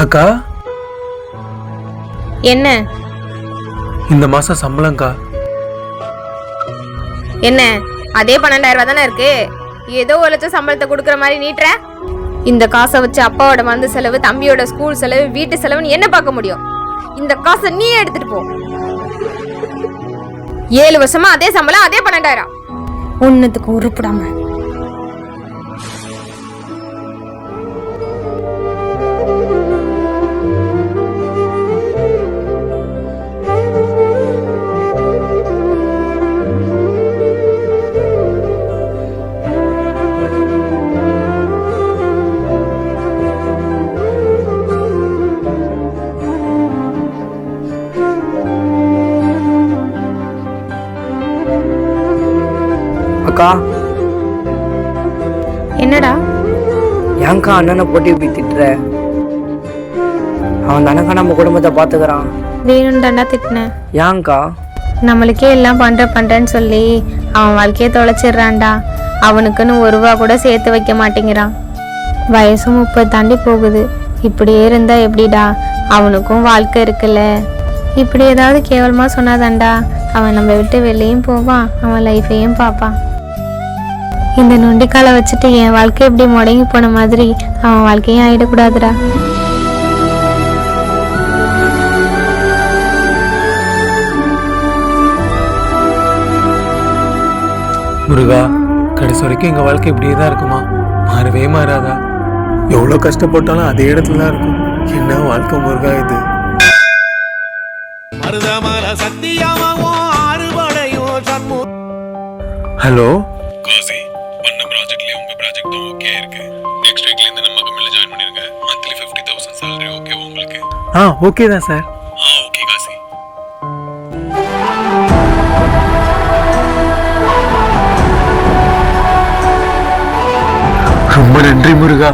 அக்கா, என்ன இந்த மாசம் சம்பளம்க்கா. என்ன அதே 12,000 ரூபாய் தானே இருக்கு. ஏதோ 1,00,000 சம்பளத்தை கொடுக்குற மாதிரி நீட்டுற. இந்த காசை வச்சு அப்பாவோட மருந்து செலவு, தம்பியோட ஸ்கூல் செலவு, வீட்டு செலவுன்னு என்ன பார்க்க முடியும்? இந்த காசை நீயே எடுத்துட்டு போ. 7 வருஷமா அதே சம்பளம், அதே 12,000. ஒன்னுத்துக்கு உருப்படாம. அக்கா, என்னடா ஏன்க்கா அண்ணனை போட்டு இப்படி திட்டுற? அவன் தானக்கா நம்ம குடும்பத்தை பாத்துக்கிறான். வேணும்டாண்டா திட்டினேன். ஏன்க்கா? நம்மளுக்கே எல்லாம் பண்றேன்னு சொல்லி அவன் வாழ்க்கையை தொலைச்சிடுறான்டா. அவனுக்குன்னு 1 ரூபா கூட சேர்த்து வைக்க மாட்டேங்கிறான். வயசும் 30 தாண்டி போகுது. இப்படியே இருந்தா எப்படிடா? அவனுக்கும் வாழ்க்கை இருக்குல்ல. இப்படி ஏதாவது கேவலமா சொன்னாதான்டா அவன் நம்ம விட்டு வெளியும் போவான், அவன் லைஃபையும் பார்ப்பான். இந்த நொண்டிக்காலை வச்சுட்டு என் வாழ்க்கை இப்படி முடங்கி போன மாதிரி அவன் வாழ்க்கையும் ஆயிடக்கூடாதுடா. முருகா, கடைசி வரைக்கும் எங்க வாழ்க்கை இப்படியே தான் இருக்குமா? மாறவே மாறாதா? எவ்வளோ கஷ்டப்பட்டாலும் அதே இடத்துல தான் இருக்கும். என்ன வாழ்க்கை முருகா இது? ஹலோ காசி, பண்ண ப்ராஜெக்ட்லயே உங்க ப்ராஜெக்ட்டும் ஓகே இருக்கு. நெக்ஸ்ட் வீக்ல இருந்து நம்ம கம்பெனில ஜாயின் பண்ணிருங்க. மந்த்லி 50,000 salary ஓகே உங்களுக்கு? ஓகே தான் சார். ஓகே காசி. ரொம்ப நன்றி முருகா.